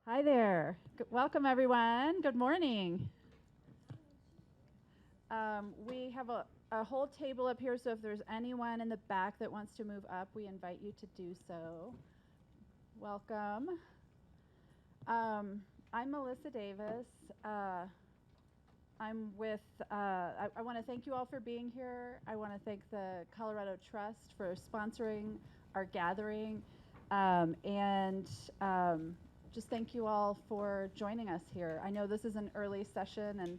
Hi there. Welcome, everyone. Good morning. We have a whole table up here, so if there's anyone in the back that wants to move up, we invite you to do so. Welcome. I'm Melissa Davis. I'm with, I want to thank you all for being here. I want to thank the Colorado Trust for sponsoring our gathering. And just thank you all for joining us here. I know this is an early session,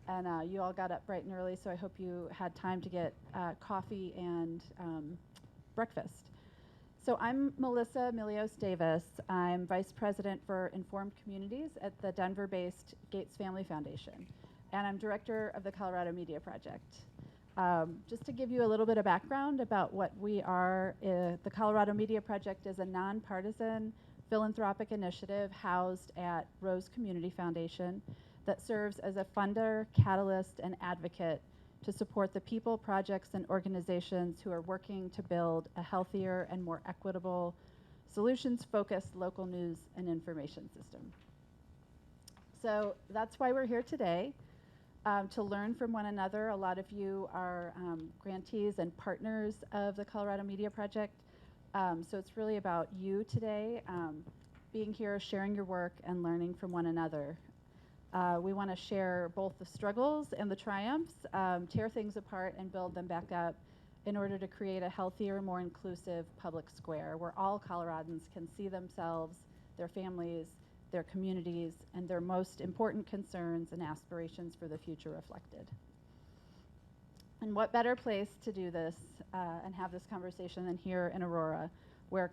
and you all got up bright and early, so I hope you had time to get coffee and breakfast. So I'm Melissa Milios Davis. I'm Vice President for Informed Communities at the Denver-based Gates Family Foundation, and I'm Director of the Colorado Media Project. Just to give you a little bit of background about what we are, the Colorado Media Project is a nonpartisan philanthropic initiative housed at Rose Community Foundation that serves as a funder, catalyst, and advocate to support the people, projects, and organizations who are working to build a healthier and more equitable, solutions-focused local news and information system. So that's why we're here today, to learn from one another. A lot of you are grantees and partners of the Colorado Media Project. So it's really about you today, being here, sharing your work, and learning from one another. We want to share both the struggles and the triumphs, tear things apart and build them back up in order to create a healthier, more inclusive public square where all Coloradans can see themselves, their families, their communities, and their most important concerns and aspirations for the future reflected. And what better place to do this and have this conversation than here in Aurora, where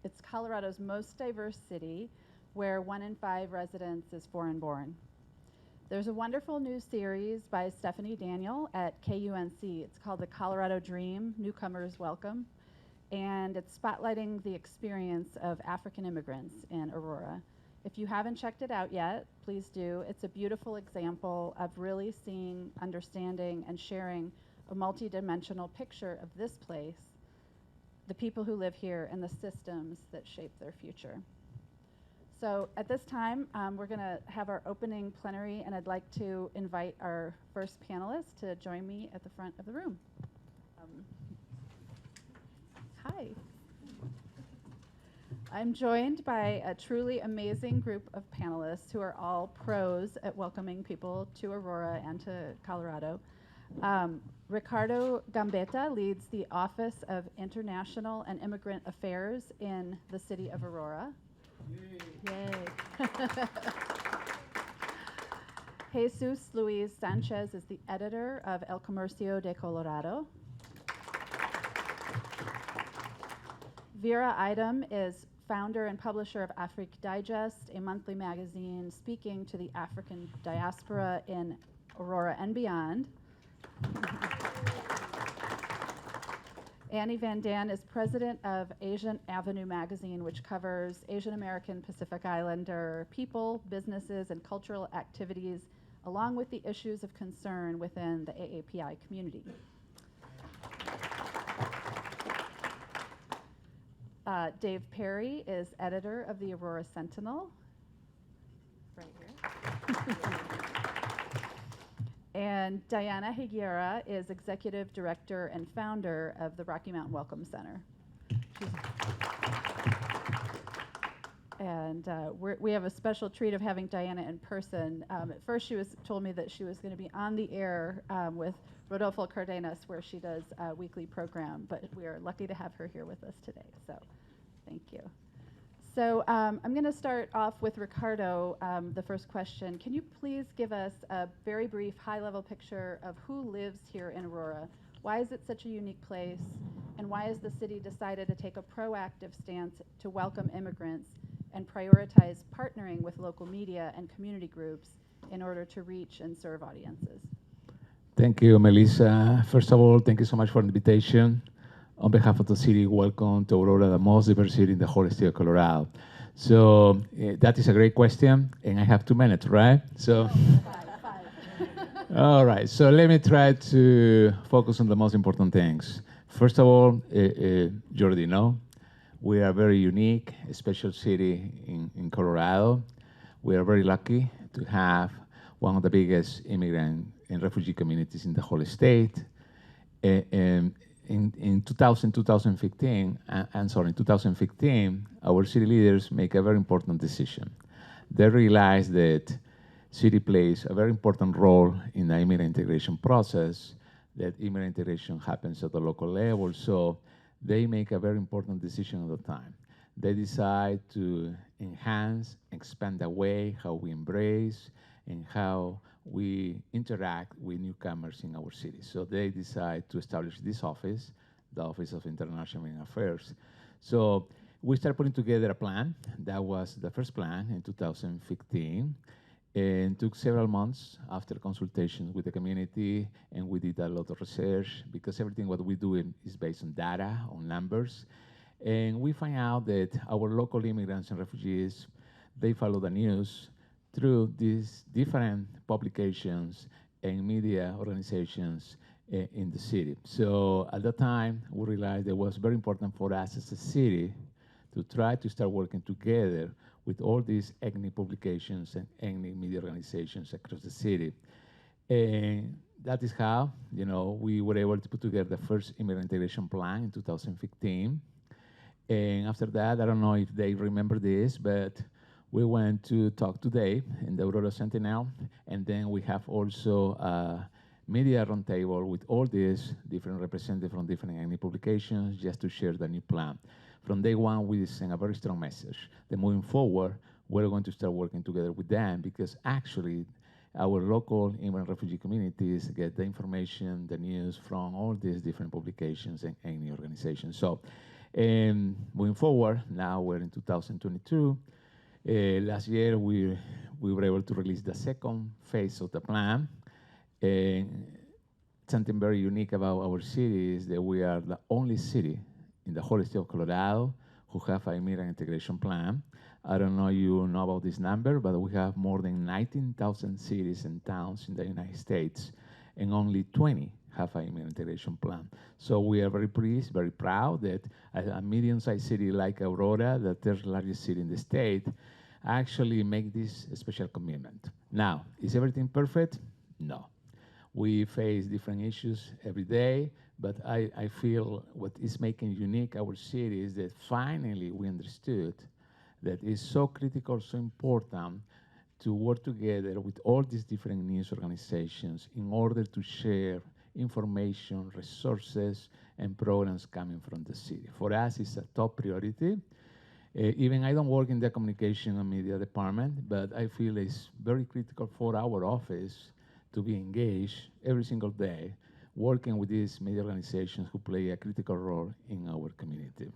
it's Colorado's most diverse city, where 1 in 5 residents is foreign-born. There's a wonderful new series by Stephanie Daniel at KUNC. It's called The Colorado Dream, Newcomers Welcome, and it's spotlighting the experience of African immigrants in Aurora. If you haven't checked it out yet, please do. It's a beautiful example of really seeing, understanding, and sharing a multidimensional picture of this place, the people who live here, and the systems that shape their future. So at this time, we're going to have our opening plenary, and I'd like to invite our first panelist to join me at the front of the room. Hi. I'm joined by a truly amazing group of panelists who are all pros at welcoming people to Aurora and to Colorado. Ricardo Gambetta leads the Office of International and Immigrant Affairs in the city of Aurora. Yay. Jesús Luis Sánchez is the editor of El Comercio de Colorado. Vera Idem is founder and publisher of Afrique Digest, a monthly magazine speaking to the African diaspora in Aurora and beyond. Annie Van Dan is president of Asian Avenue magazine, which covers Asian American Pacific Islander people, businesses, and cultural activities, along with the issues of concern within the AAPI community. Dave Perry is editor of the Aurora Sentinel, right here. And Diana Higuera is executive director and founder of the Rocky Mountain Welcome Center. And we have a special treat of having Diana in person. At first she told me that she was going to be on the air with Rodolfo Cardenas, where she does a weekly program, but we are lucky to have her here with us today, so thank you. So I'm going to start off with Ricardo, the first question. Can you please give us a very brief, high-level picture of who lives here in Aurora? Why is it such a unique place? And why has the city decided to take a proactive stance to welcome immigrants and prioritize partnering with local media and community groups in order to reach and serve audiences? Thank you, Melissa. First of all, thank you so much for the invitation. On behalf of the city, welcome to Aurora, the most diverse city in the whole state of Colorado. So that is a great question, and I have 2 minutes, right? So, all right. So let me try to focus on the most important things. First of all, you already know, We are a very unique, special city in Colorado. We are very lucky to have one of the biggest immigrant and refugee communities in the whole state. In 2015, in 2015, our city leaders make a very important decision. They realize that city plays a very important role in the immigrant integration process, that immigrant integration happens at the local level, so they make a very important decision at the time. They decide to enhance, expand the way how we embrace and how we interact with newcomers in our city. So they decide to establish this office, the Office of International Affairs. So we started putting together a plan. That was the first plan in 2015. And took several months after consultations with the community, and we did a lot of research because everything what we do is based on data, on numbers. And we find out that our local immigrants and refugees, they follow the news through these different publications and media organizations in the city. So at that time, we realized it was very important for us as a city to try to start working together with all these ethnic publications and ethnic media organizations across the city. And that is how, we were able to put together the first immigrant integration plan in 2015. And after that, I don't know if they remember this, but we went to talk today in the Aurora Sentinel, and then we have also a media roundtable with all these different representatives from different ethnic publications just to share the new plan. From day one, we sent a very strong message that moving forward, we're going to start working together with them because actually our local immigrant refugee communities get the information, the news from all these different publications and any organizations. So moving forward, now we're in 2022. Last year, we were able to release the second phase of the plan. And something very unique about our city is that we are the only city in the whole state of Colorado who have an immigrant integration plan. I don't know if you know about this number, but we have more than 19,000 cities and towns in the United States, and only 20 have an immigrant integration plan. So we are very pleased, very proud that a medium-sized city like Aurora, the third largest city in the state, actually make this a special commitment. Now, is everything perfect? No. We face different issues every day, but I feel what is making unique our city is that finally we understood that it's so critical, so important to work together with all these different news organizations in order to share information, resources, and programs coming from the city. For us, it's a top priority. Even I don't work in the communication and media department, but I feel it's very critical for our office to be engaged every single day working with these media organizations who play a critical role in our community.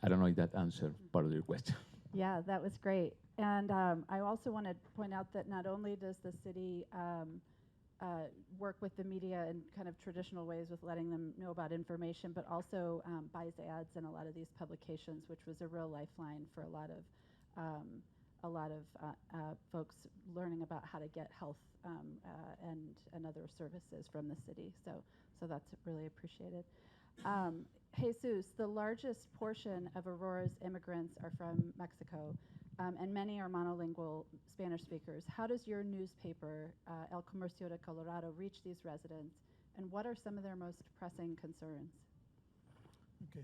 I don't know if that answered part of your question. Yeah, that was great. And I also want to point out that not only does the city work with the media in kind of traditional ways with letting them know about information, but also buys ads in a lot of these publications, which was a real lifeline for a lot of folks learning about how to get health and other services from the city. So that's really appreciated. Jesús, the largest portion of Aurora's immigrants are from Mexico, and many are monolingual Spanish speakers. How does your newspaper, El Comercio de Colorado, reach these residents, and what are some of their most pressing concerns? Okay,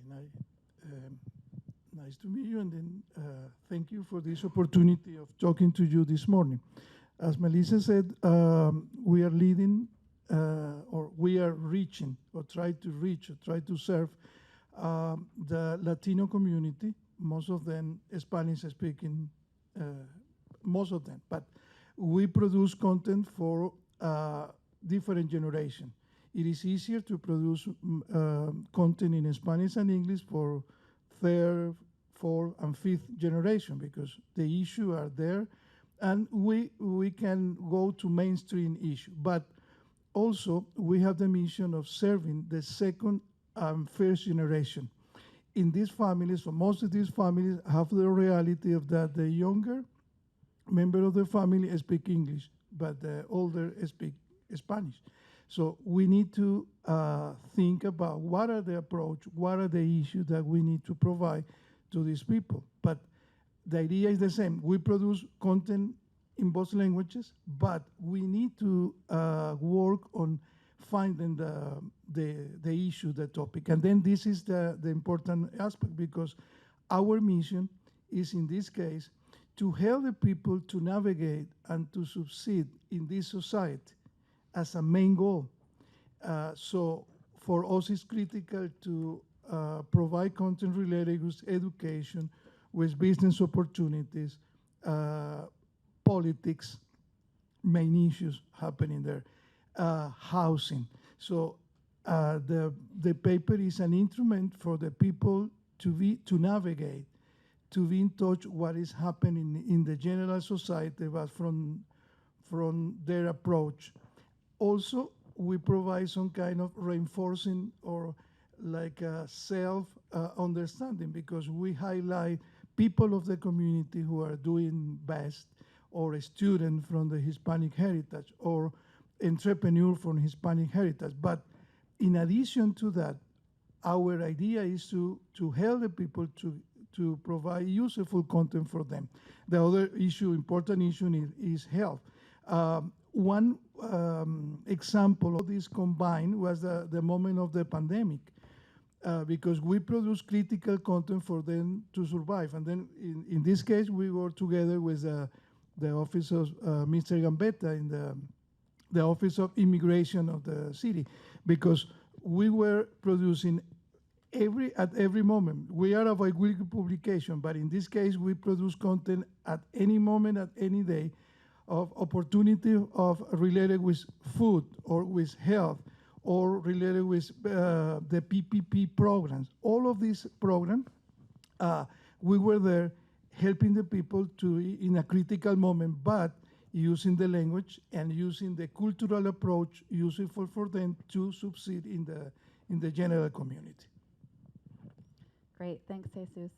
nice to meet you, and then thank you for this opportunity of talking to you this morning. As Melissa said, we are leading, or we are reaching, or try to serve the Latino community, most of them Spanish speaking, most of them, but we produce content for different generation. It is easier to produce content in Spanish and English for third, fourth, and fifth generation because the issues are there, and we can go to mainstream issue. But also, we have the mission of serving the second and first generation. In these families, so most of these families have the reality of that the younger member of the family speak English, but the older speak Spanish. So we need to think about what are the approach, what are the issues that we need to provide to these people. But the idea is the same. We produce content in both languages, but we need to work on finding the issue, the topic. And then this is the important aspect, because our mission is, in this case, to help the people to navigate and to succeed in this society as a main goal. So for us, it's critical to provide content related with education, with business opportunities, politics, main issues happening there, housing. So the paper is an instrument for the people to navigate, to be in touch what is happening in the general society, but from their approach. Also, we provide some kind of reinforcing or like a self-understanding, because we highlight people of the community who are doing best, or a student from the Hispanic heritage, or entrepreneur from Hispanic heritage. But in addition to that, our idea is to help the people to provide useful content for them. The other issue, important issue, is health. One example of this combined was the moment of the pandemic, because we produce critical content for them to survive. And then in this case, we work together with the office of Mr. Gambetta in the office of immigration of the city, because we were producing at every moment. We are a biweekly publication, but in this case, we produce content at any moment, at any day, of opportunity of related with food or with health or related with the PPP programs. All of these programs, we were there helping the people to, in a critical moment, but using the language and using the cultural approach useful for them to succeed in the general community. Great, thanks, Jesus.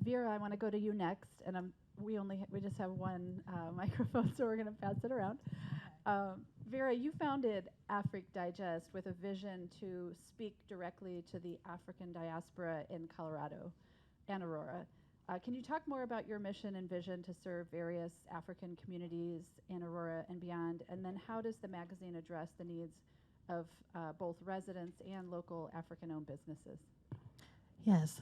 Vera, I want to go to you next, and we just have one microphone, so we're going to pass it around. Vera, you founded Afric Digest with a vision to speak directly to the African diaspora in Colorado and Aurora. Can you talk more about your mission and vision to serve various African communities in Aurora and beyond? And then how does the magazine address the needs of both residents and local African-owned businesses? Yes,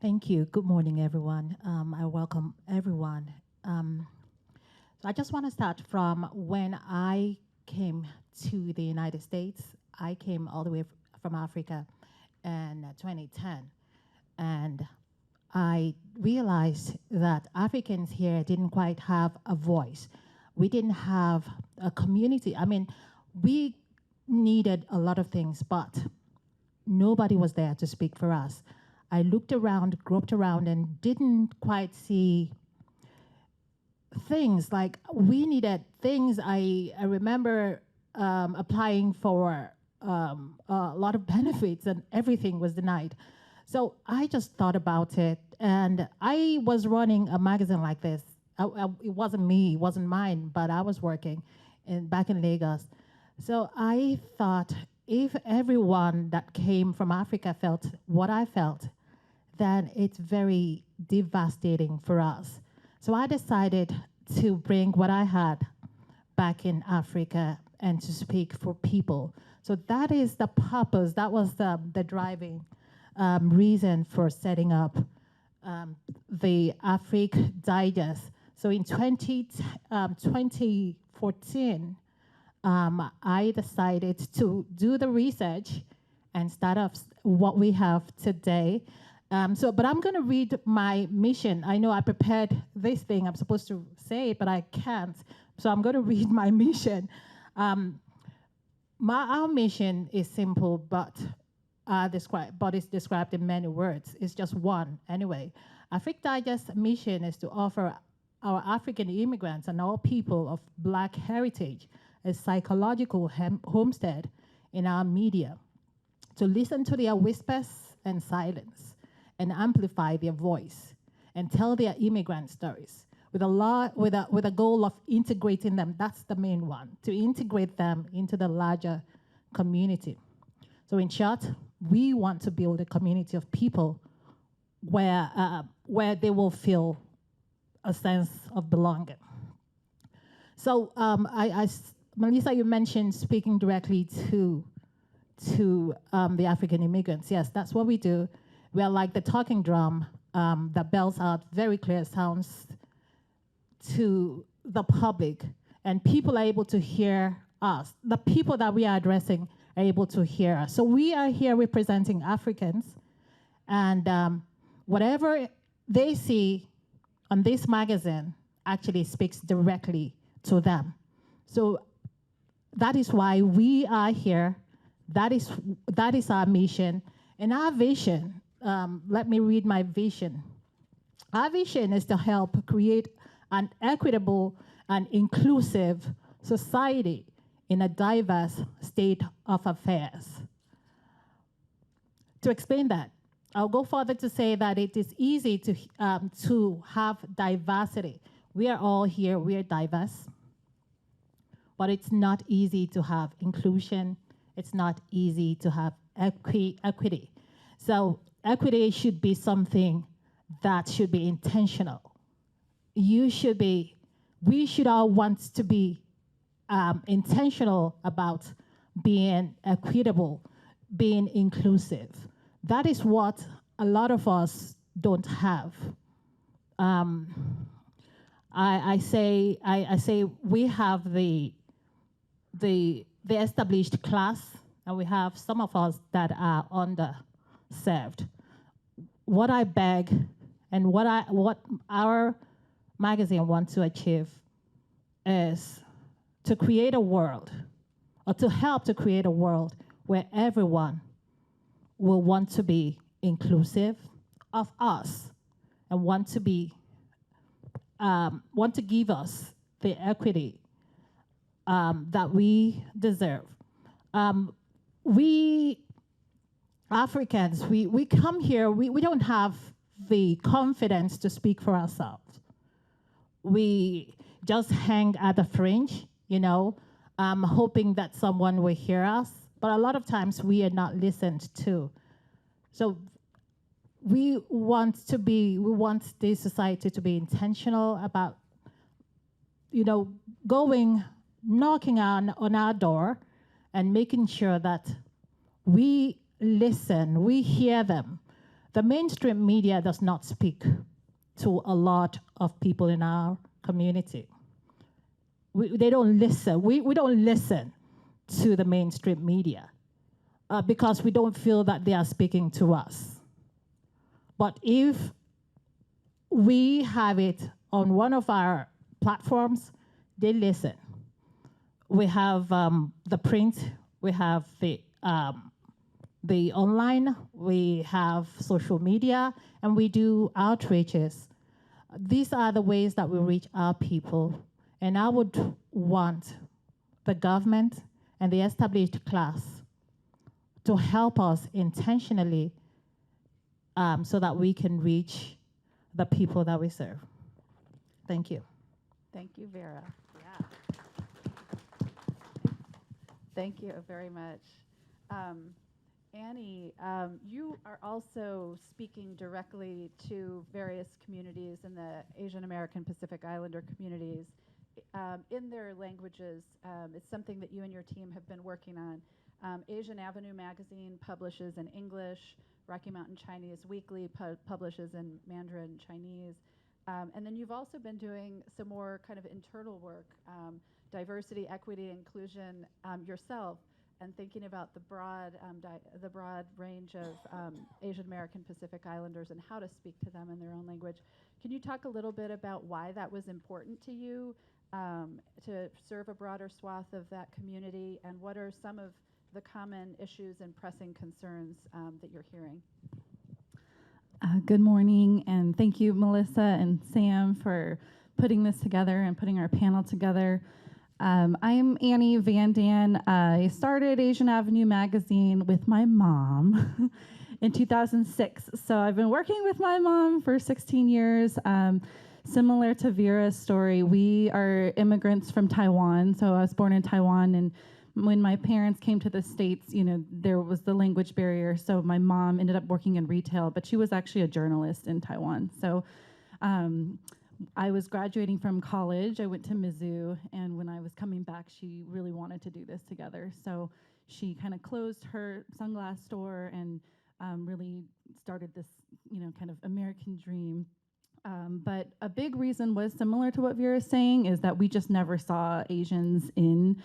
thank you. Good morning, everyone. I welcome everyone. So I just want to start from when I came to the United States. I came all the way from Africa in 2010. And I realized that Africans here didn't quite have a voice. We didn't have a community. I mean, we needed a lot of things, but nobody was there to speak for us. I looked around, groped around, and didn't quite see things. Like, we needed things. I remember applying for a lot of benefits, and everything was denied. So I just thought about it, and I was running a magazine like this. It wasn't me, it wasn't mine, but I was working back in Lagos. So I thought, if everyone that came from Africa felt what I felt, then it's very devastating for us. So I decided to bring what I had back in Africa and to speak for people. So that is the purpose, that was the driving reason for setting up the Afric Digest. So in 2014, I decided to do the research and start up what we have today. But I'm going to read my mission. I know I prepared this thing. I'm supposed to say it, but I can't. So I'm going to read my mission. Our mission is simple, but it's described in many words. It's just one, anyway. Afric Digest's mission is to offer our African immigrants and all people of Black heritage a psychological homestead in our media, to listen to their whispers and silence, and amplify their voice, and tell their immigrant stories with a goal of integrating them. That's the main one, to integrate them into the larger community. So in short, we want to build a community of people where they will feel a sense of belonging. So Melissa, you mentioned speaking directly to the African immigrants. Yes, that's what we do. We are like the talking drum that bells out very clear sounds to the public, and people are able to hear us. The people that we are addressing are able to hear us. So we are here representing Africans, and whatever they see on this magazine actually speaks directly to them. So that is why we are here. That is our mission. And our vision, let me read my vision. Our vision is to help create an equitable and inclusive society in a diverse state of affairs. To explain that, I'll go further to say that it is easy to have diversity. We are all here, we are diverse, but it's not easy to have inclusion. It's not easy to have equity. So equity should be something that should be intentional. We should all want to be intentional about being equitable, being inclusive. That is what a lot of us don't have. I say we have the established class, and we have some of us that are underserved. What I beg and what our magazine wants to achieve is to create a world, or to help to create a world where everyone will want to be inclusive of us and want to give us the equity that we deserve. We Africans, we come here, we don't have the confidence to speak for ourselves. We just hang at the fringe, hoping that someone will hear us. But a lot of times we are not listened to. So we want this society to be intentional about, knocking on our door and making sure that we listen, we hear them. The mainstream media does not speak to a lot of people in our community. They don't listen. We don't listen to the mainstream media because we don't feel that they are speaking to us. But if we have it on one of our platforms, they listen. We have the print, we have the online, we have social media, and we do outreaches. These are the ways that we reach our people. And I would want the government and the established class to help us intentionally so that we can reach the people that we serve. Thank you. Thank you, Vera. Yeah. Thank you very much. Annie, you are also speaking directly to various communities in the Asian American Pacific Islander communities in their languages. It's something that you and your team have been working on. Asian Avenue magazine publishes in English. Rocky Mountain Chinese Weekly publishes in Mandarin Chinese. And then you've also been doing some more kind of internal work, diversity, equity, inclusion yourself, and thinking about the broad range of Asian American Pacific Islanders and how to speak to them in their own language. Can you talk a little bit about why that was important to you to serve a broader swath of that community, and what are some of the common issues and pressing concerns that you're hearing? Good morning, and thank you, Melissa and Sam, for putting this together and putting our panel together. I'm Annie Van Dan. I started Asian Avenue magazine with my mom in 2006. So I've been working with my mom for 16 years. Similar to Vera's story, we are immigrants from Taiwan. So I was born in Taiwan, and when my parents came to the States, there was the language barrier. So my mom ended up working in retail, but she was actually a journalist in Taiwan. So I was graduating from college. I went to Mizzou, and when I was coming back, she really wanted to do this together. So she kind of closed her sunglass store and really started this, kind of American dream. But a big reason was similar to what Vera's saying, is that we just never saw Asians in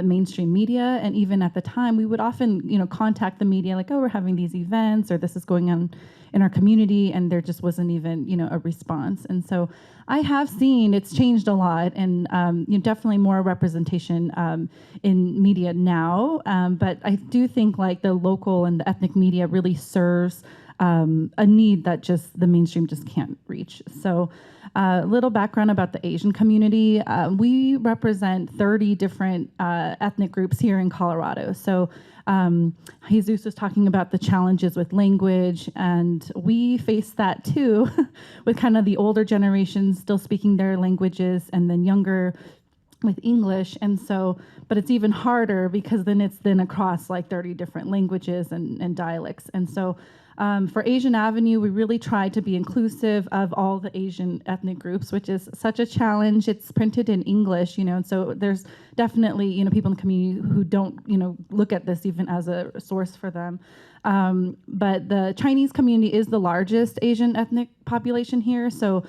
mainstream media. And even at the time, we would often, contact the media like, oh, we're having these events, or this is going on in our community, and there just wasn't even, a response. And so I have seen it's changed a lot, and definitely more representation in media now. But I do think like the local and the ethnic media really serves a need that just the mainstream just can't reach. So a little background about the Asian community. We represent 30 different ethnic groups here in Colorado. So Jesús was talking about the challenges with language, and we face that too with kind of the older generations still speaking their languages, and then younger with English. And so, but it's even harder because then it's across like 30 different languages and dialects. And so for Asian Avenue, we really tried to be inclusive of all the Asian ethnic groups, which is such a challenge. It's printed in English, and so there's definitely, people in the community who don't, look at this even as a source for them. But the Chinese community is the largest Asian ethnic population here. So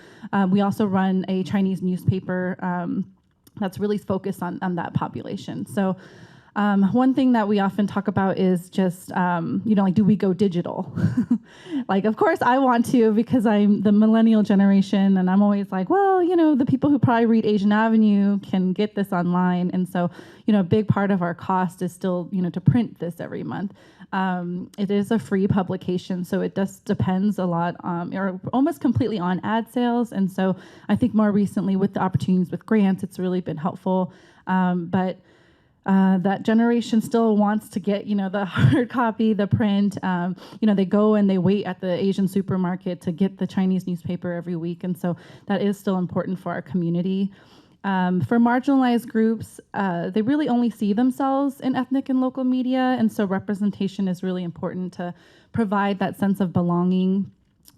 we also run a Chinese newspaper that's really focused on that population. So one thing that we often talk about is just, like, do we go digital? Like, of course I want to, because I'm the millennial generation, and I'm always like, well, the people who probably read Asian Avenue can get this online. And so, a big part of our cost is still, to print this every month. It is a free publication, so it just depends a lot or almost completely on ad sales. And so I think more recently with the opportunities with grants, it's really been helpful. But that generation still wants to get, the hard copy, the print. They go and they wait at the Asian supermarket to get the Chinese newspaper every week. And so that is still important for our community. For marginalized groups, they really only see themselves in ethnic and local media. And so representation is really important to provide that sense of belonging.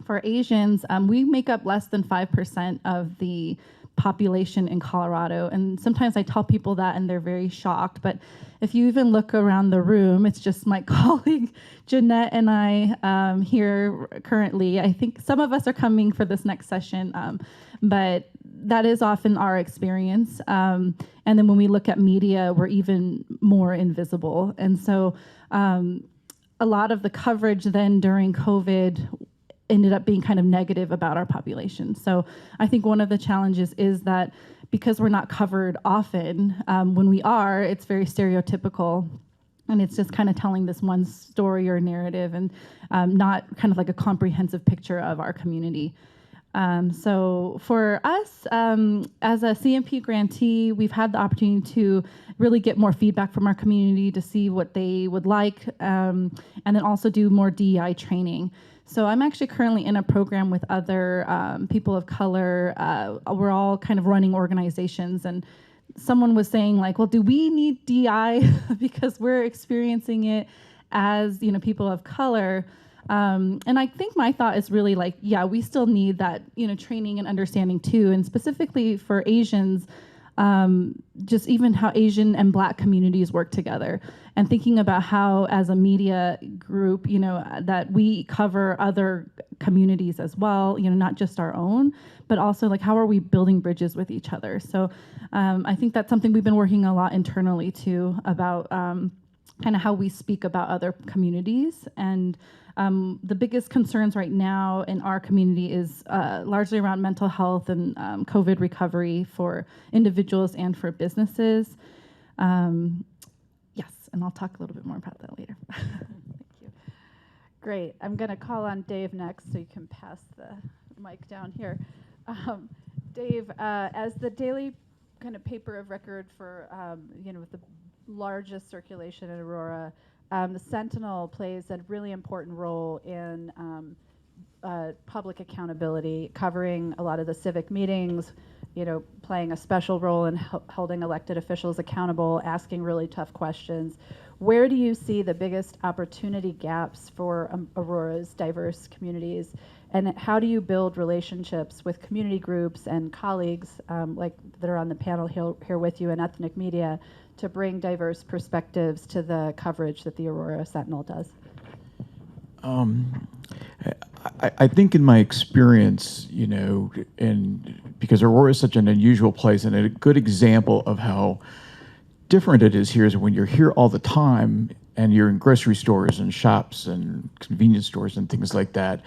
For Asians, we make up less than 5% of the population in Colorado. And sometimes I tell people that and they're very shocked. But if you even look around the room, it's just my colleague Jeanette and I here currently. I think some of us are coming for this next session, but that is often our experience. And then when we look at media, we're even more invisible. And so a lot of the coverage then during COVID ended up being kind of negative about our population. So I think one of the challenges is that because we're not covered often, when we are, it's very stereotypical, and it's just kind of telling this one story or narrative, and not kind of like a comprehensive picture of our community. So for us, as a CMP grantee, we've had the opportunity to really get more feedback from our community to see what they would like, and then also do more DEI training. So I'm actually currently in a program with other people of color. We're all kind of running organizations, and someone was saying like, well, do we need DEI because we're experiencing it as, people of color? And I think my thought is really like, yeah, we still need that, training and understanding too. And specifically for Asians, just even how Asian and Black communities work together, and thinking about how as a media group, that we cover other communities as well, not just our own, but also like how are we building bridges with each other. So I think that's something we've been working a lot internally too, about kind of how we speak about other communities. And the biggest concerns right now in our community is largely around mental health and COVID recovery for individuals and for businesses. Yes, and I'll talk a little bit more about that later. Thank you. Great. I'm going to call on Dave next, so you can pass the mic down here. Dave, as the daily kind of paper of record for, with the largest circulation in Aurora, the Sentinel plays a really important role in public accountability, covering a lot of the civic meetings, playing a special role in holding elected officials accountable, asking really tough questions. Where do you see the biggest opportunity gaps for Aurora's diverse communities? And how do you build relationships with community groups and colleagues like that are on the panel here with you in ethnic media to bring diverse perspectives to the coverage that the Aurora Sentinel does? I think in my experience, and because Aurora is such an unusual place and a good example of how different it is here is when you're here all the time and you're in grocery stores and shops and convenience stores and things like that,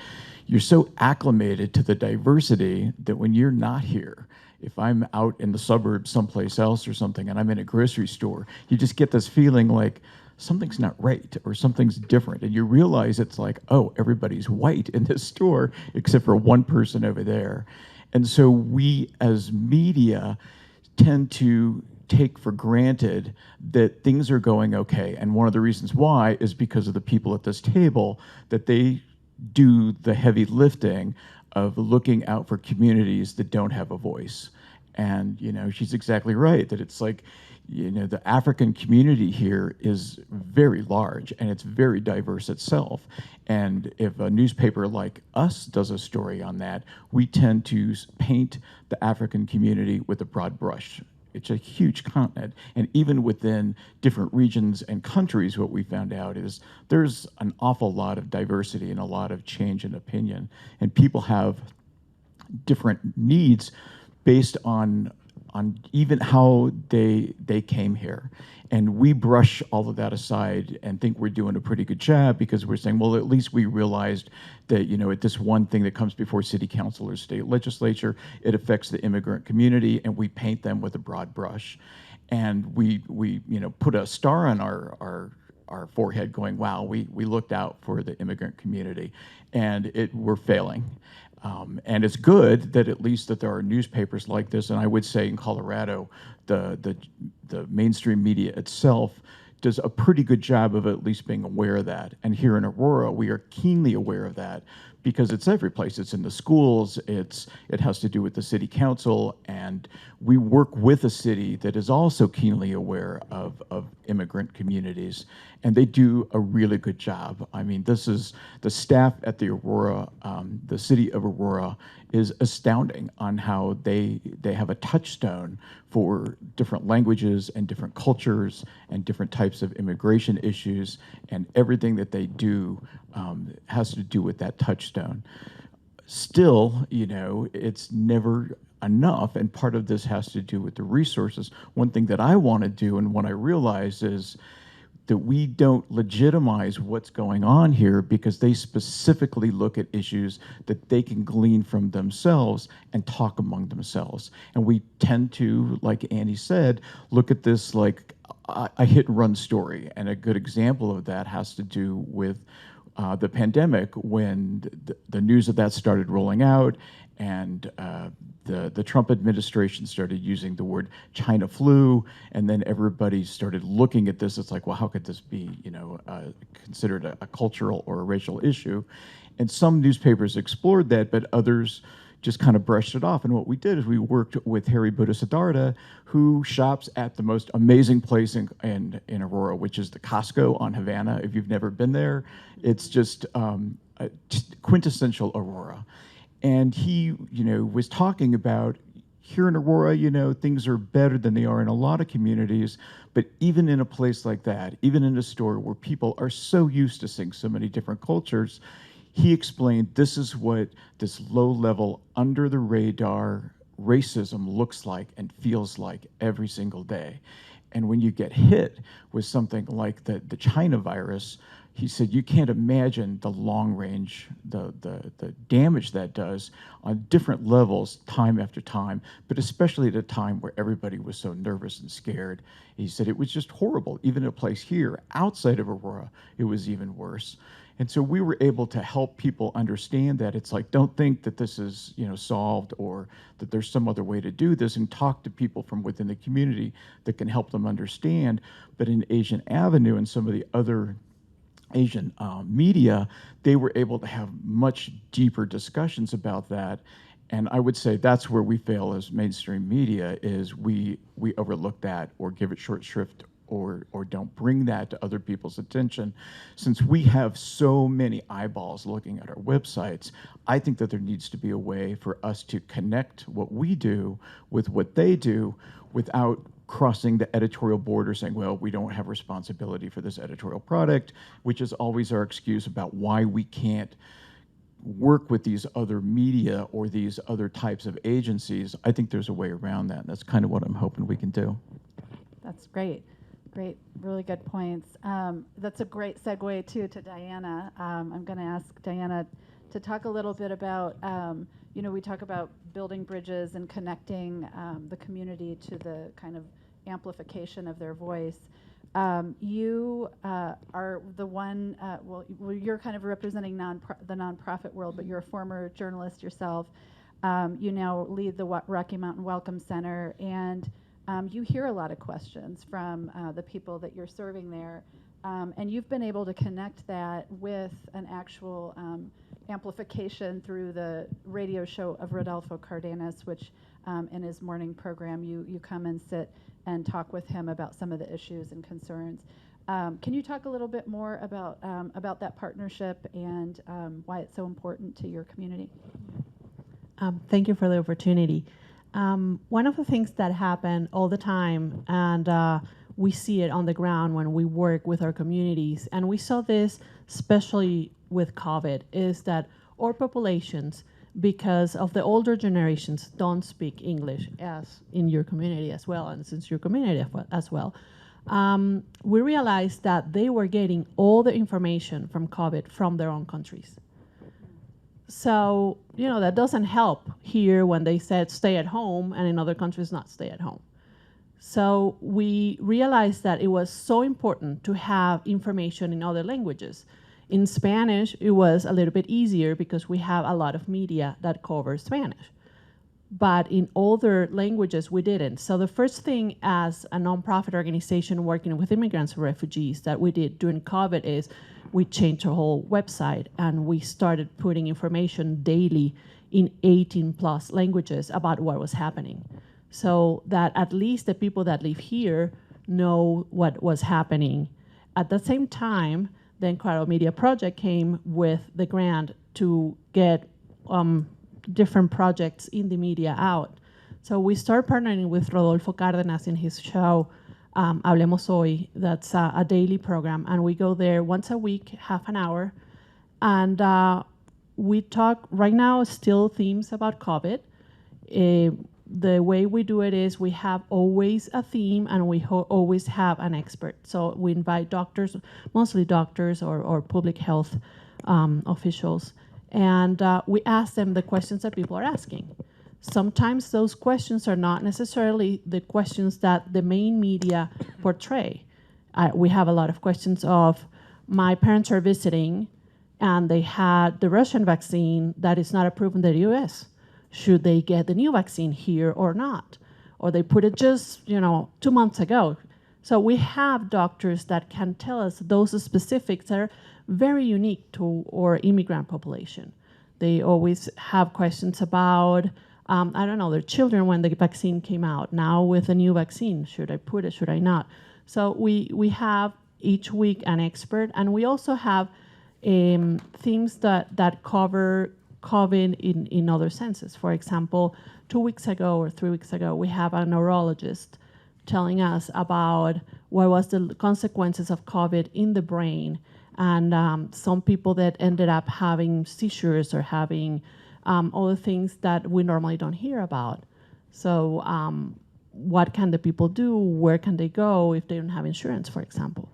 you're so acclimated to the diversity that when you're not here, if I'm out in the suburbs someplace else or something and I'm in a grocery store, you just get this feeling like something's not right or something's different. And you realize it's like, oh, everybody's white in this store except for one person over there. And so we as media tend to take for granted that things are going okay. And one of the reasons why is because of the people at this table, that they do the heavy lifting of looking out for communities that don't have a voice. And, she's exactly right that it's like, the African community here is very large and it's very diverse itself. And if a newspaper like us does a story on that, we tend to paint the African community with a broad brush. It's a huge continent, and even within different regions and countries, what we found out is there's an awful lot of diversity and a lot of change in opinion, and people have different needs based on even how they came here. And we brush all of that aside and think we're doing a pretty good job because we're saying, well, at least we realized that, at this one thing that comes before city council or state legislature, it affects the immigrant community, and we paint them with a broad brush. And we put a star on our forehead going, wow, we looked out for the immigrant community, and we're failing. And it's good that at least that there are newspapers like this, and I would say in Colorado, the mainstream media itself does a pretty good job of at least being aware of that. And here in Aurora, we are keenly aware of that because it's every place. It's in the schools, it has to do with the city council, and we work with a city that is also keenly aware of immigrant communities, and they do a really good job. I mean, this is the staff at the Aurora, the city of Aurora is astounding on how they have a touchstone for different languages and different cultures and different types of immigration issues, and everything that they do has to do with that touchstone. Still, it's never enough, and part of this has to do with the resources. One thing that I want to do and what I realize is that we don't legitimize what's going on here because they specifically look at issues that they can glean from themselves and talk among themselves. And we tend to, like Annie said, look at this like a hit and run story. And a good example of that has to do with the pandemic, when the news of that started rolling out, and the Trump administration started using the word China flu, and then everybody started looking at this. It's like, well, how could this be, considered a cultural or a racial issue? And some newspapers explored that, but others just kind of brushed it off. And what we did is we worked with Harry Buddha-Siddhartha, who shops at the most amazing place in Aurora, which is the Costco on Havana. If you've never been there, it's just quintessential Aurora. And he, was talking about here in Aurora, things are better than they are in a lot of communities, but even in a place like that, even in a store where people are so used to seeing so many different cultures, he explained this is what this low-level, under-the-radar racism looks like and feels like every single day. And when you get hit with something like the China virus, he said you can't imagine the long range, the damage that does on different levels time after time, but especially at a time where everybody was so nervous and scared. He said it was just horrible. Even in a place here, outside of Aurora, it was even worse. And so we were able to help people understand that. It's like, don't think that this is, solved or that there's some other way to do this, and talk to people from within the community that can help them understand. But in Asian Avenue and some of the other Asian media, they were able to have much deeper discussions about that. And I would say that's where we fail as mainstream media, is we overlook that or give it short shrift or don't bring that to other people's attention. Since we have so many eyeballs looking at our websites, I think that there needs to be a way for us to connect what we do with what they do without crossing the editorial border saying, well, we don't have responsibility for this editorial product, which is always our excuse about why we can't work with these other media or these other types of agencies. I think there's a way around that, and that's kind of what I'm hoping we can do. That's great. Great, really good points. That's a great segue too to Diana. I'm going to ask Diana to talk a little bit about, we talk about building bridges and connecting the community to the kind of amplification of their voice. You are the one, you're kind of representing the nonprofit world, but you're a former journalist yourself. You now lead the Rocky Mountain Welcome Center, and you hear a lot of questions from the people that you're serving there, and you've been able to connect that with an actual amplification through the radio show of Rodolfo Cardenas, which in his morning program you come and sit and talk with him about some of the issues and concerns. Can you talk a little bit more about that partnership and why it's so important to your community? Thank you for the opportunity. One of the things that happen all the time, and we see it on the ground when we work with our communities, and we saw this especially with COVID, is that our populations, because of the older generations, don't speak English, as in your community as well, and since your community as well. We realized that they were getting all the information from COVID from their own countries. So, that doesn't help here when they said stay at home, and in other countries not stay at home. So we realized that it was so important to have information in other languages. In Spanish, it was a little bit easier because we have a lot of media that covers Spanish. But in other languages, we didn't. So the first thing as a nonprofit organization working with immigrants and refugees that we did during COVID is we changed our whole website, and we started putting information daily in 18 plus languages about what was happening, so that at least the people that live here know what was happening. At the same time, the Ricardo Media Project came with the grant to get different projects in the media out. So we started partnering with Rodolfo Cárdenas in his show, Hablemos Hoy. That's a daily program, and we go there once a week, half an hour, and we talk right now still themes about COVID. The way we do it is we have always a theme, and we always have an expert. So we invite doctors, mostly doctors or public health officials, and we ask them the questions that people are asking. Sometimes those questions are not necessarily the questions that the main media portray. We have a lot of questions of, my parents are visiting and they had the Russian vaccine that is not approved in the US. Should they get the new vaccine here or not? Or they put it just 2 months ago. So we have doctors that can tell us those specifics that are very unique to our immigrant population. They always have questions about, their children when the vaccine came out. Now with a new vaccine, should I put it, should I not? So we have each week an expert, and we also have themes that cover COVID in other senses. For example, 2 weeks ago or 3 weeks ago, we have a neurologist telling us about what was the consequences of COVID in the brain, and some people that ended up having seizures or having other things that we normally don't hear about. So what can the people do? Where can they go if they don't have insurance, for example?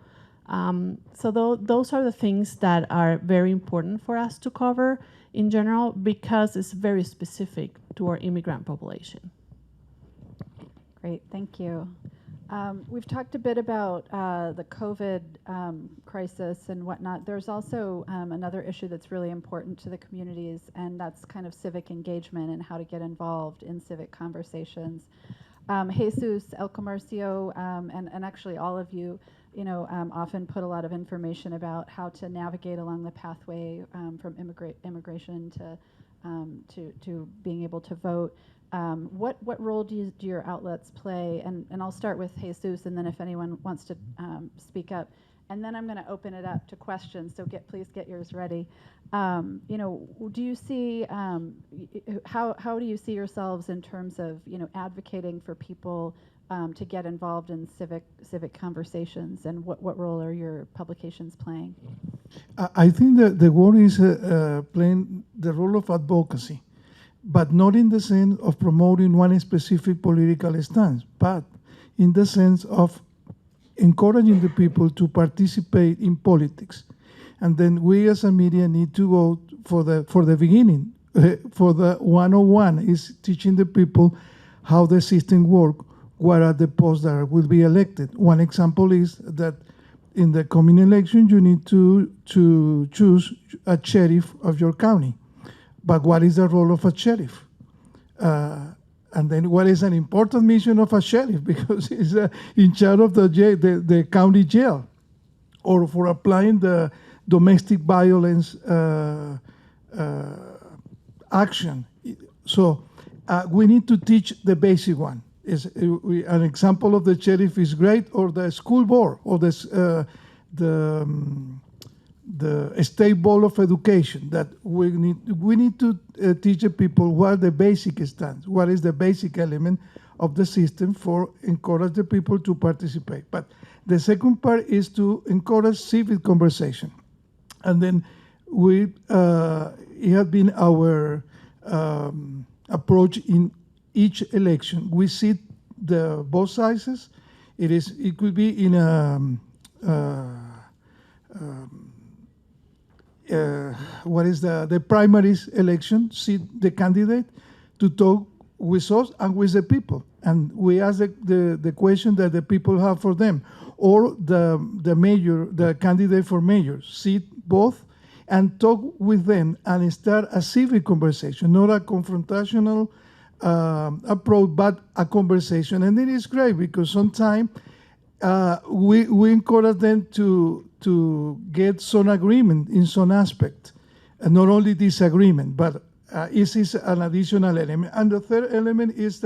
So those are the things that are very important for us to cover in general, because it's very specific to our immigrant population. Great, thank you. We've talked a bit about the COVID crisis and whatnot. There's also another issue that's really important to the communities, and that's kind of civic engagement and how to get involved in civic conversations. Jesús, El Comercio, and actually all of you often put a lot of information about how to navigate along the pathway from immigration to being able to vote. What role do your outlets play? And I'll start with Jesús, and then if anyone wants to speak up. And then I'm going to open it up to questions, so please get yours ready. Do you see, how do you see yourselves in terms of, advocating for people to get involved in civic conversations, and what role are your publications playing? I think that the world is playing the role of advocacy, but not in the sense of promoting one specific political stance, but in the sense of encouraging the people to participate in politics. And then we as a media need to go for the beginning. For the 101 is teaching the people how the system works, what are the posts that will be elected. One example is that in the coming election, you need to choose a sheriff of your county. But what is the role of a sheriff? And then what is an important mission of a sheriff? Because he's in charge of the county jail, or for applying the domestic violence action. So we need to teach the basic one. An example of the sheriff is great, or the school board, or the state board of education. That we need to teach the people what the basic stands, what is the basic element of the system for encourage the people to participate. But the second part is to encourage civic conversation, and then it has been our approach in each election. We see both sizes. It could be in what is the primaries election, see the candidate to talk with us and with the people. And we ask the question that the people have for them. Or the mayor, the candidate for mayor, sit both and talk with them and start a civic conversation, not a confrontational approach, but a conversation. And it is great because sometimes we encourage them to get some agreement in some aspect, and not only disagreement, but this is an additional element. And the third element is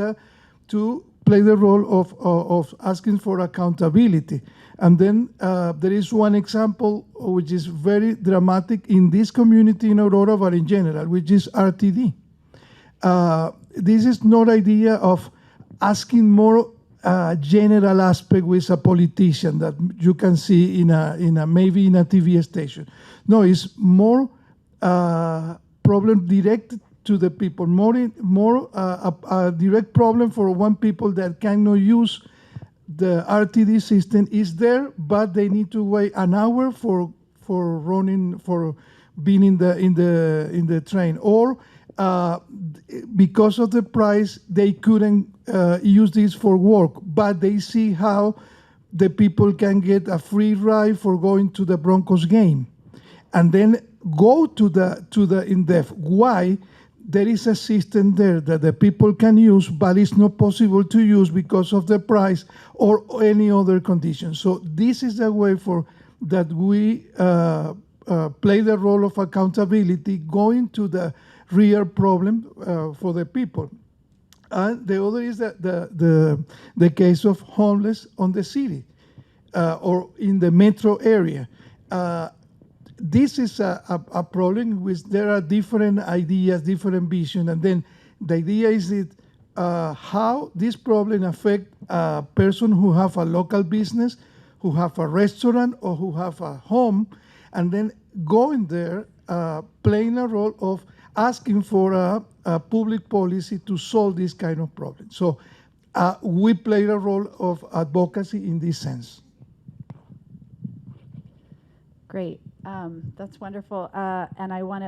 to play the role of asking for accountability. And then there is one example which is very dramatic in this community in Aurora, but in general, which is RTD. This is not idea of asking more general aspect with a politician that you can see maybe in a TV station. No, it's more problem directed to the people, more a direct problem for one people that cannot use the RTD system is there, but they need to wait an hour for being in the train, or because of the price they couldn't use this for work, but they see how the people can get a free ride for going to the Broncos game, and then go to the in-depth why there is a system there that the people can use, but it's not possible to use because of the price or any other condition. So this is the way that we play the role of accountability, going to the real problem for the people. And the other is the case of homeless on the city or in the metro area. This is a problem which there are different ideas, different visions, and then the idea is that how this problem affect a person who have a local business, who have a restaurant, or who have a home, and then going there, playing a role of asking for a public policy to solve this kind of problem. So we play a role of advocacy in this sense. Great. That's wonderful. And I want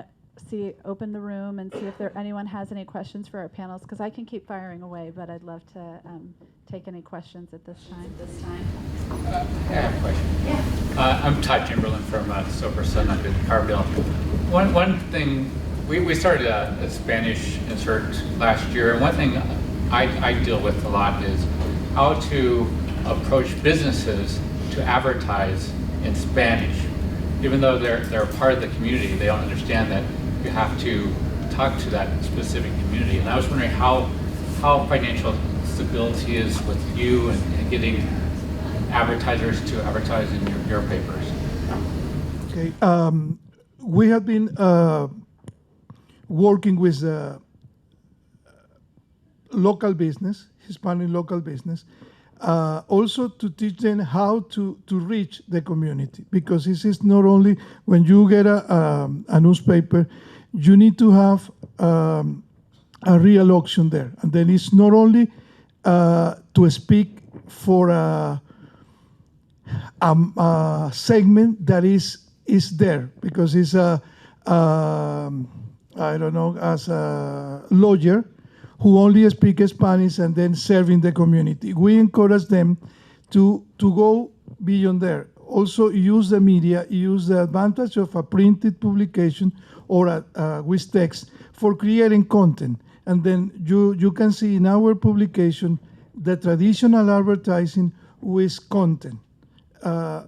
to open the room and see if anyone has any questions for our panels, because I can keep firing away, but I'd love to take any questions at this time. I have a question. Yeah. I'm Todd Chamberlain from Sober Southern Carville. One thing, we started a Spanish insert last year, and one thing I deal with a lot is how to approach businesses to advertise in Spanish. Even though they're part of the community, they don't understand that you have to talk to that specific community. And I was wondering how financial stability is with you and getting advertisers to advertise in your papers. Okay, we have been working with local business, Hispanic local business, also to teach them how to reach the community, because this is not only when you get a newspaper, you need to have a real auction there, and then it's not only to speak for a segment that is there, because it's I don't know, as a lawyer who only speaks Spanish and then serving the community. We encourage them to go beyond there. Also use the media, use the advantage of a printed publication or with text for creating content. And then you can see in our publication the traditional advertising with content,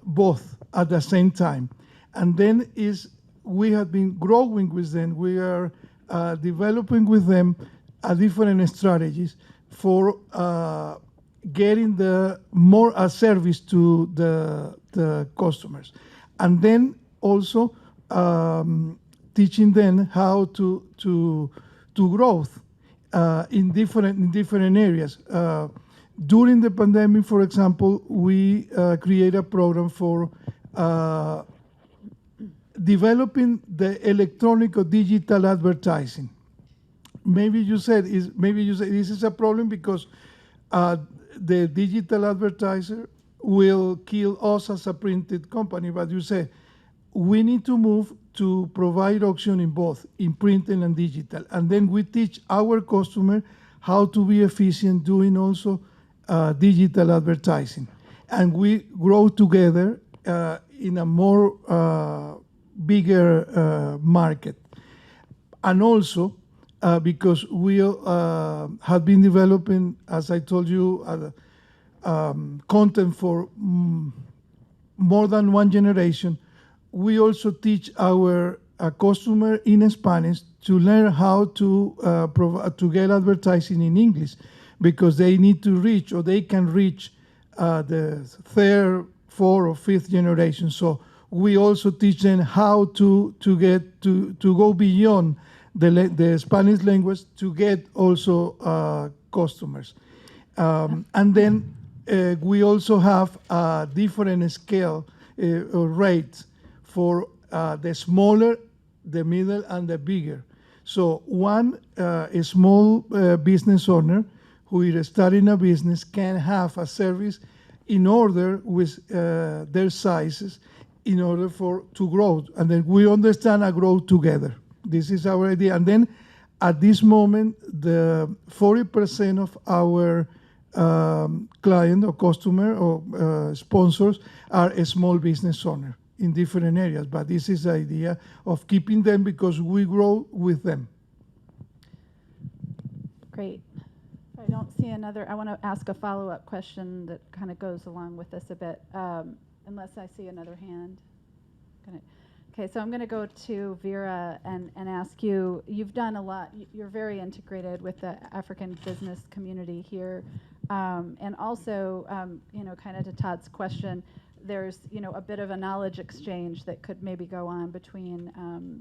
both at the same time. And then we have been growing with them. We are developing with them different strategies for getting the more service to the customers, and then also teaching them how to growth in different areas. During the pandemic, for example, we created a program for developing the electronic or digital advertising. Maybe you said this is a problem because the digital advertiser will kill us as a printed company. But you say we need to move to provide auction in both, in printing and digital. And then we teach our customer how to be efficient doing also digital advertising. And we grow together in a more bigger market. And also because we have been developing, as I told you, content for more than one generation, we also teach our customer in Spanish to learn how to get advertising in English, because they need to reach, or they can reach the third, fourth, or fifth generation. So we also teach them how to go beyond the Spanish language to get also customers. And then we also have a different scale or rates for the smaller, the middle, and the bigger. So a small business owner who is starting a business can have a service in order with their sizes in order to grow. And then we understand and grow together. This is our idea. And then at this moment, the 40% of our client or customer or sponsors are a small business owner in different areas. But this is the idea of keeping them because we grow with them. Great. I don't see another. I want to ask a follow-up question that kind of goes along with this a bit, unless I see another hand. Okay, so I'm going to go to Vera and ask you, you've done a lot. You're very integrated with the African business community here. And also, kind of to Todd's question, there's, a bit of a knowledge exchange that could maybe go on between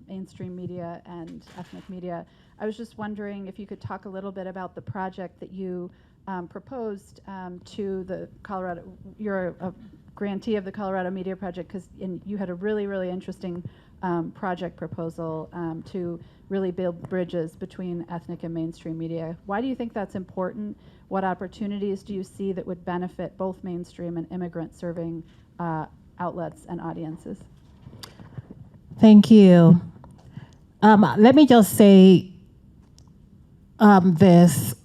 mainstream media and ethnic media. I was just wondering if you could talk a little bit about the project that you proposed to the Colorado. You're a grantee of the Colorado Media Project, because you had a really, really interesting project proposal to really build bridges between ethnic and mainstream media. Why do you think that's important? What opportunities do you see that would benefit both mainstream and immigrant serving outlets and audiences? Thank you. Let me just say this.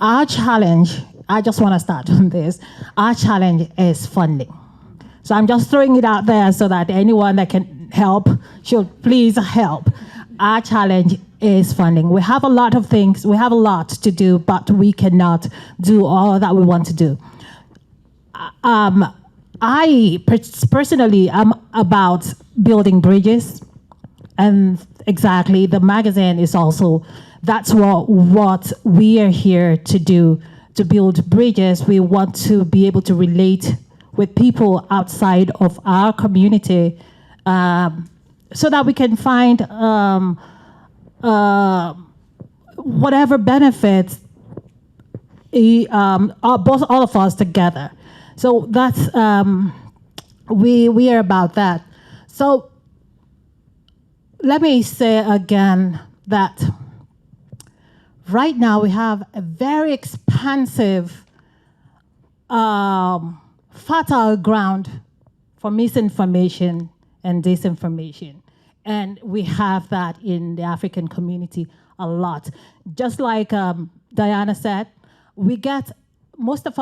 Our challenge, I just want to start on this. Our challenge is funding. So I'm just throwing it out there so that anyone that can help should please help. Our challenge is funding. We have a lot of things, we have a lot to do, but we cannot do all that we want to do. personally, I'm about building bridges, and exactly, the magazine is also, that's what we are here to do, to build bridges. We want to be able to relate with people outside of our community, so that we can find whatever benefits both all of us together. So that's we are about that. So let me say again that right now we have a very expansive, fertile ground for misinformation and disinformation. And we have that in the African community a lot. Just like Diana said, we get, most of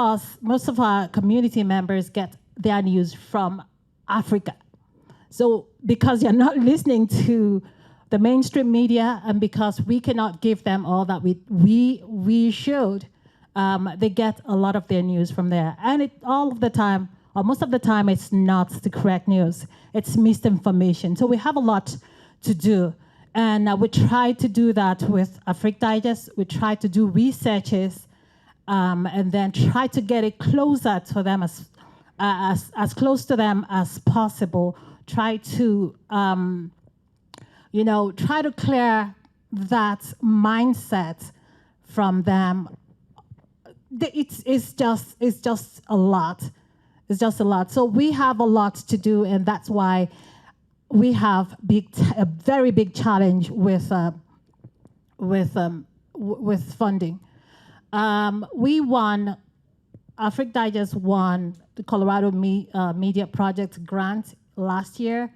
our community members get their news from Africa. So because you're not listening to the mainstream media, and because we cannot give them all that we should, they get a lot of their news from there. And all of the time, or most of the time, it's not the correct news. It's misinformation. So we have a lot to do. And we try to do that with Africa Digest. We try to do researches, and then try to get it closer to them, as close to them as possible. Try to, try to clear that mindset from them. It's just a lot. It's just a lot. So we have a lot to do, and that's why we have a very big challenge with funding. Africa Digest won the Colorado Media Project grant last year,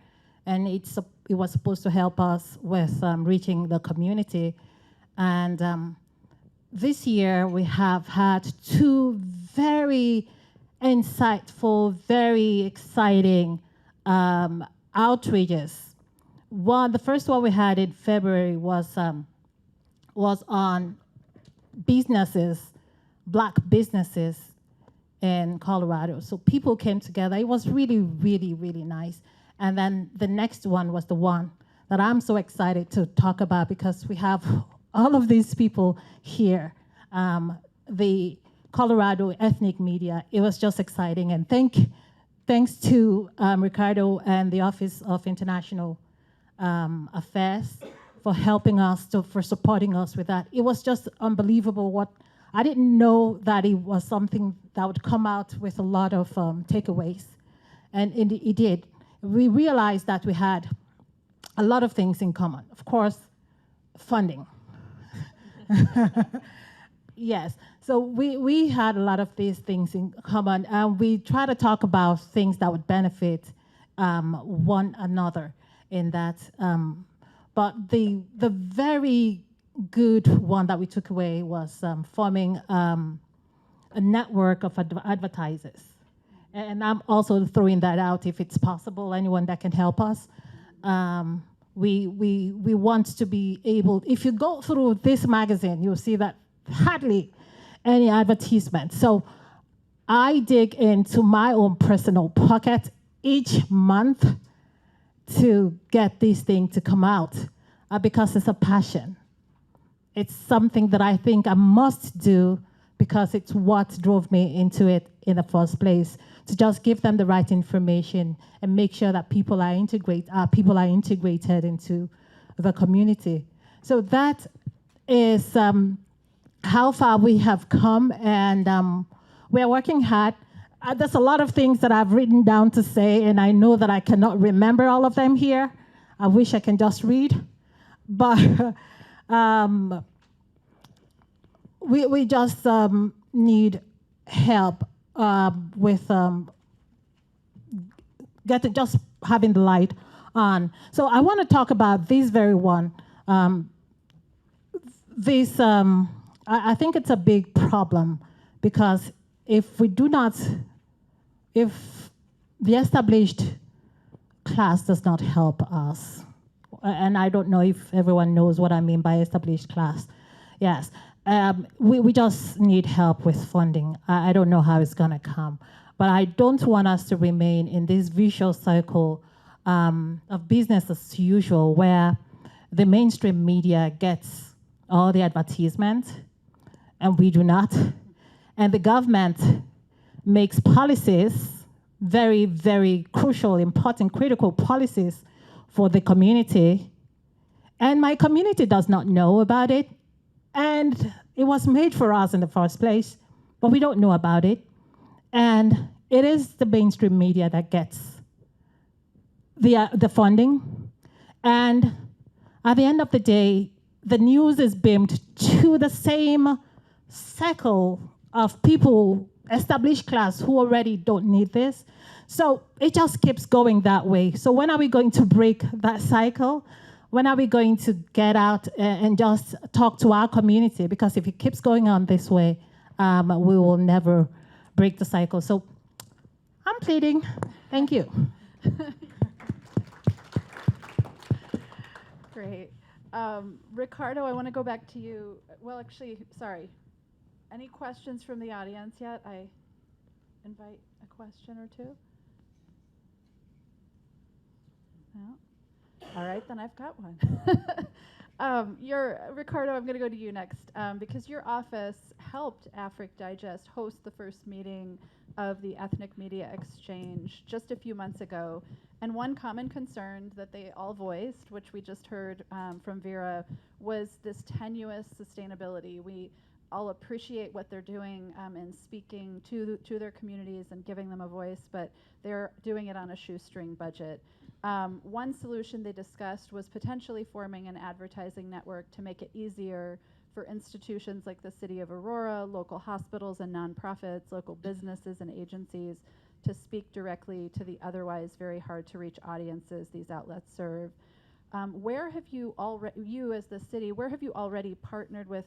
and it was supposed to help us with reaching the community. And this year we have had two very insightful, very exciting outreaches. The first one we had in February was on businesses, Black businesses in Colorado. So people came together. It was really, really, really nice. And then the next one was the one that I'm so excited to talk about, because we have all of these people here. The Colorado ethnic media, it was just exciting. And thanks to Ricardo and the Office of International Affairs for helping us, for supporting us with that. It was just unbelievable. I didn't know that it was something that would come out with a lot of takeaways, and it did. We realized that we had a lot of things in common. Of course, funding. Yes, so we had a lot of these things in common, and we try to talk about things that would benefit one another in that. But the very good one that we took away was forming a network of advertisers. And I'm also throwing that out if it's possible, anyone that can help us. We want to be able, if you go through this magazine, you'll see that hardly any advertisement. So I dig into my own personal pocket each month to get this thing to come out, because it's a passion. It's something that I think I must do, because it's what drove me into it in the first place, to just give them the right information and make sure that people are integrated into the community. So that is how far we have come, and we're working hard. There's a lot of things that I've written down to say, and I know that I cannot remember all of them here. I wish I can just read, but we just need help with just having the light on. So I want to talk about this very one. I think it's a big problem, because if the established class does not help us, and I don't know if everyone knows what I mean by established class. Yes, we just need help with funding. I don't know how it's gonna come. But I don't want us to remain in this vicious cycle of business as usual, where the mainstream media gets all the advertisement and we do not. And the government makes policies, very, very crucial, important, critical policies for the community. And my community does not know about it. And it was made for us in the first place, but we don't know about it. And it is the mainstream media that gets the funding. And at the end of the day, the news is beamed to the same circle of people, established class, who already don't need this. So it just keeps going that way. So when are we going to break that cycle? When are we going to get out and just talk to our community? Because if it keeps going on this way, we will never break the cycle. So I'm pleading. Thank you. Great. Ricardo, I want to go back to you. Well, actually, sorry. Any questions from the audience yet? I invite a question or two. No? All right, then I've got one. Ricardo, I'm going to go to you next because your office helped Afric Digest host the first meeting of the Ethnic Media Exchange just a few months ago. And one common concern that they all voiced, which we just heard from Vera, was this tenuous sustainability. We all appreciate what they're doing in speaking to their communities and giving them a voice, but they're doing it on a shoestring budget. One solution they discussed was potentially forming an advertising network to make it easier for institutions like the City of Aurora, local hospitals and nonprofits, local businesses and agencies to speak directly to the otherwise very hard to reach audiences these outlets serve. Where have you already, you as the city, where have you already partnered with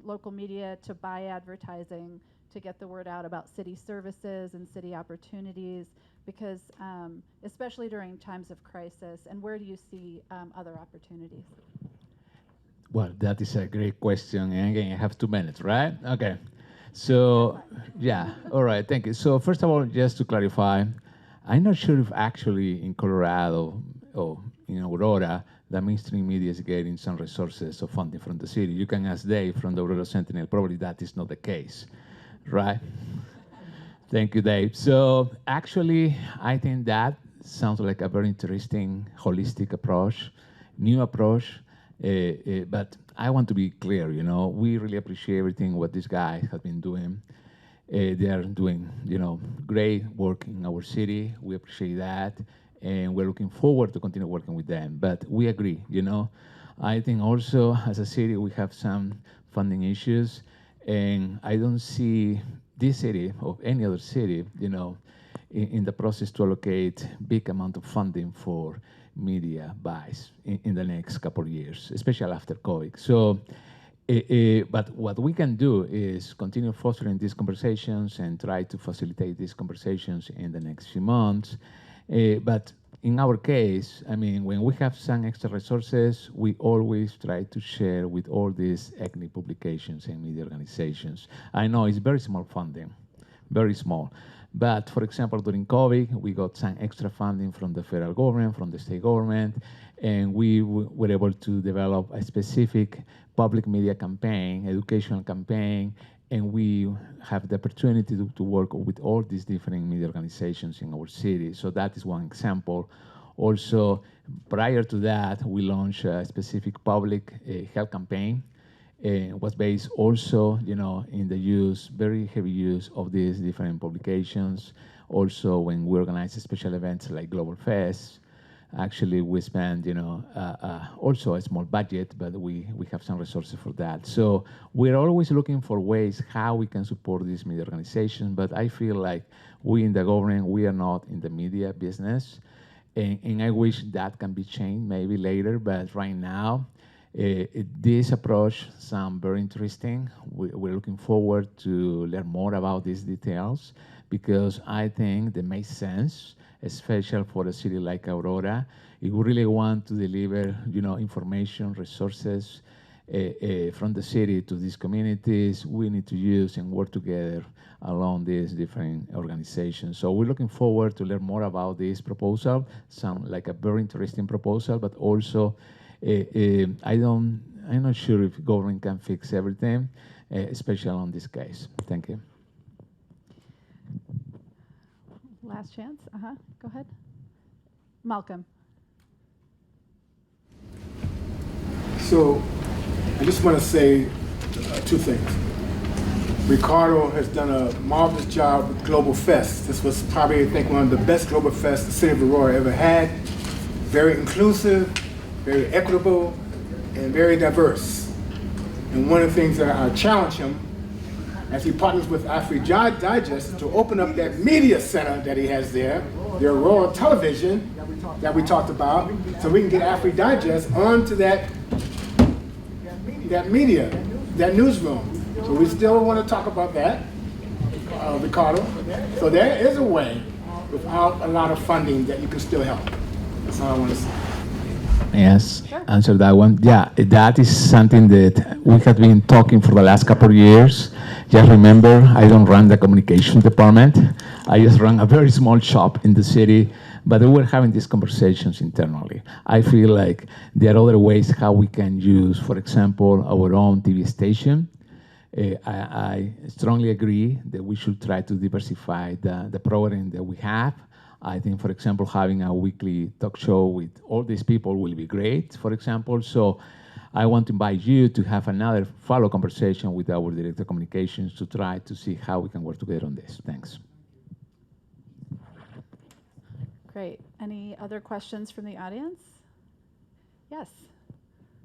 local media to buy advertising to get the word out about city services and city opportunities? Because especially during times of crisis, and where do you see other opportunities? Well, that is a great question. And again, I have 2 minutes, right? Okay. So, yeah, all right, thank you. So first of all, just to clarify, I'm not sure if actually in Colorado or in Aurora, the mainstream media is getting some resources or funding from the city. You can ask Dave from the Aurora Sentinel, probably that is not the case, right? Thank you, Dave. So actually, I think that sounds like a very interesting, holistic approach, new approach. But I want to be clear, you know, we really appreciate everything what these guys have been doing. They are doing, you know, great work in our city. We appreciate that. And we're looking forward to continue working with them. But we agree, you know. I think also as a city, we have some funding issues. And I don't see this city or any other city, you know, in the process to allocate big amount of funding for media buys in the next couple of years, especially after COVID. So, but what we can do is continue fostering these conversations and try to facilitate these conversations in the next few months. But in our case, I mean, when we have some extra resources, we always try to share with all these ethnic publications and media organizations. I know it's very small funding, very small. But for example, during COVID, we got some extra funding from the federal government, from the state government, and we were able to develop a specific public media campaign, educational campaign, and we have the opportunity to work with all these different media organizations in our city. So that is one example. Also, prior to that, we launched a specific public health campaign. It was based also, you know, in the use, very heavy use of these different publications. Also, when we organize special events like Global Fest, actually we spend, you know, also a small budget, but we have some resources for that. So we're always looking for ways how we can support these media organizations, but I feel like we in the government, we are not in the media business. And I wish that can be changed maybe later, but right now, this approach sounds very interesting. We're looking forward to learn more about these details because I think they make sense, especially for a city like Aurora. If we really want to deliver, you know, information, resources, from the city to these communities. We need to use and work together along these different organizations. So we're looking forward to learn more about this proposal. Sound like a very interesting proposal, but also I'm not sure if government can fix everything, especially on this case. Thank you. Last chance. Go ahead. Malcolm. So I just want to say two things. Ricardo has done a marvelous job with Global Fest. This was probably, I think, one of the best Global Fests the city of Aurora ever had. Very inclusive, very equitable, and very diverse. And one of the things that I challenge him, as he partners with Africa Digest, is to open up that media center that he has there, the Aurora television that we talked about, so we can get Africa Digest onto that media, that newsroom. So we still want to talk about that, Ricardo. So there is a way, without a lot of funding, that you can still help. That's all I want to say. Yes, answer that one. Yeah, that is something that we have been talking for the last couple of years. Just remember, I don't run the communication department. I just run a very small shop in the city, but we were having these conversations internally. I feel like there are other ways how we can use, for example, our own TV station. I strongly agree that we should try to diversify the program that we have. I think, for example, having a weekly talk show with all these people will be great, for example. So I want to invite you to have another follow conversation with our Director of Communications to try to see how we can work together on this. Thanks. Great. Any other questions from the audience? Yes.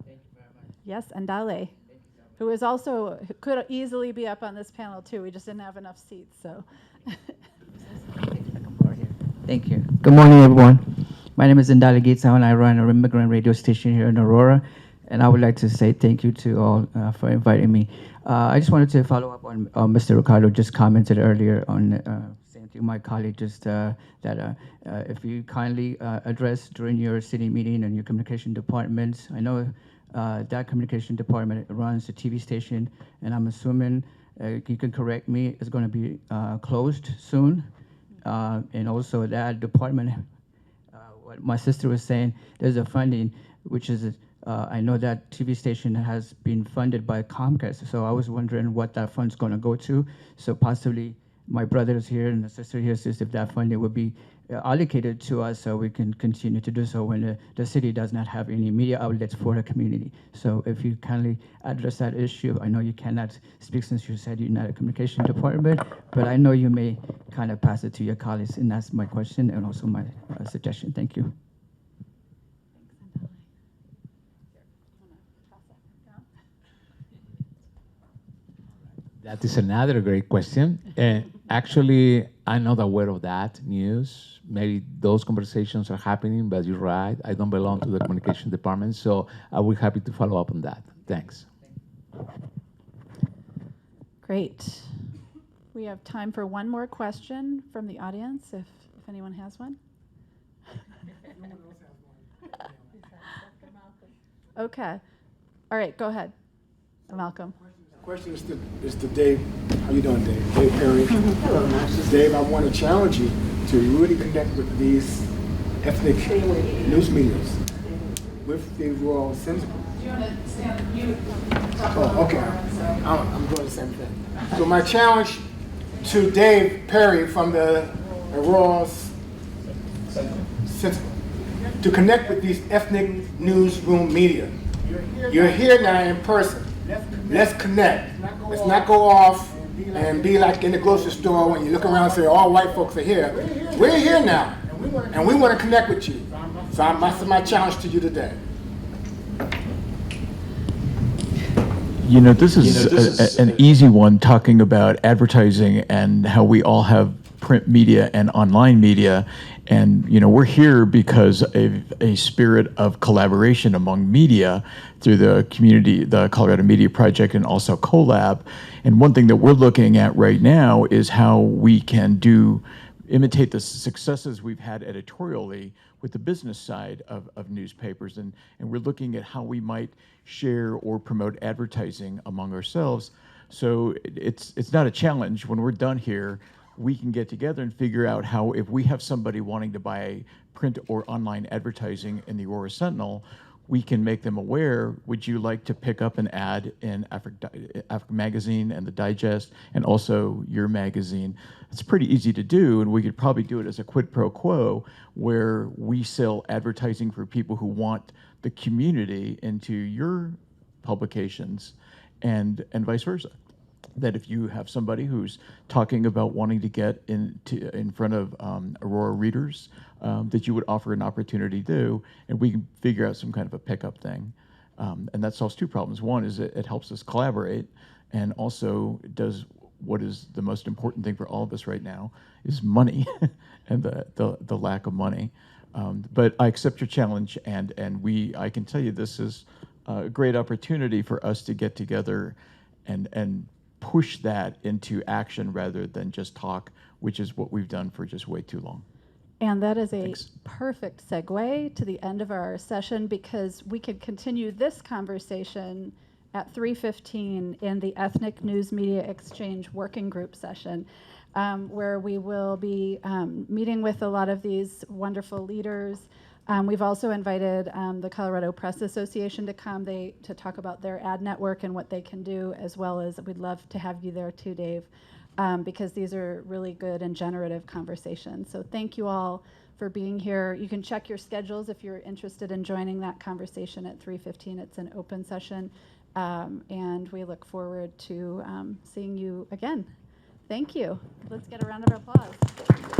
Thank you very much. Yes, Andale, who is also, could easily be up on this panel too. We just didn't have enough seats, so. Thank you. Good morning, everyone. My name is Ndali Gatesow, and I run an immigrant radio station here in Aurora. And I would like to say thank you to all for inviting me. I just wanted to follow up on Mr. Ricardo just commented earlier on saying to my colleague just that if you kindly address during your city meeting and your communication departments. I know that communication department runs a TV station, and I'm assuming you can correct me, is going to be closed soon. And also that department, what my sister was saying, there's a funding, which is, I know that TV station has been funded by Comcast, so I was wondering what that fund's going to go to. So possibly my brothers here and the sister here says if that funding would be allocated to us so we can continue to do so when the city does not have any media outlets for the community. So if you kindly address that issue, I know you cannot speak since you said you're not a communication department, but I know you may kind of pass it to your colleagues, and that's my question and also my suggestion. Thank you. That is another great question. Actually, I'm not aware of that news. Maybe those conversations are happening, but you're right. I don't belong to the communication department, so I will be happy to follow up on that. Thanks. Great. We have time for one more question from the audience, if anyone has one. Okay. All right, go ahead, Malcolm. The question is to Dave. How you doing, Dave? Dave Perry. Hello, Master. Dave, I want to challenge you to really connect with these ethnic news medias with the Royal Sentinel. Do you want to stand on mute? Oh, okay. I'm doing the same thing. So my challenge to Dave Perry from the Aurora Sentinel to connect with these ethnic newsroom media. You're here now in person. Let's connect. Let's not go off and be like in the grocery store when you look around and say all white folks are here. We're here now, and we want to connect with you. So that's my challenge to you today. You know, this is an easy one, talking about advertising and how we all have print media and online media. And, you know, we're here because of a spirit of collaboration among media through the community, the Colorado Media Project, and also CoLab. And one thing that we're looking at right now is how we can do imitate the successes we've had editorially with the business side of newspapers. And we're looking at how we might share or promote advertising among ourselves. So it's not a challenge. When we're done here, we can get together and figure out how, if we have somebody wanting to buy print or online advertising in the Aurora Sentinel, we can make them aware, would you like to pick up an ad in Africa Magazine and the Digest and also your magazine? It's pretty easy to do, and we could probably do it as a quid pro quo where we sell advertising for people who want the community into your publications and vice versa. That if you have somebody who's talking about wanting to get in front of Aurora readers, that you would offer an opportunity to, and we can figure out some kind of a pickup thing. And that solves two problems. One is it helps us collaborate, and also does what is the most important thing for all of us right now, is money and the lack of money. But I accept your challenge, and I can tell you this is a great opportunity for us to get together and push that into action rather than just talk, which is what we've done for just way too long. And that is a Thanks. perfect segue to the end of our session, because we could continue this conversation at 3:15 in the Ethnic News Media Exchange Working Group session, where we will be meeting with a lot of these wonderful leaders. We've also invited the Colorado Press Association to come to talk about their ad network and what they can do, as well as we'd love to have you there too, Dave, because these are really good and generative conversations. So thank you all for being here. You can check your schedules if you're interested in joining that conversation at 3:15. It's an open session, and we look forward to seeing you again. Thank you. Let's get a round of applause.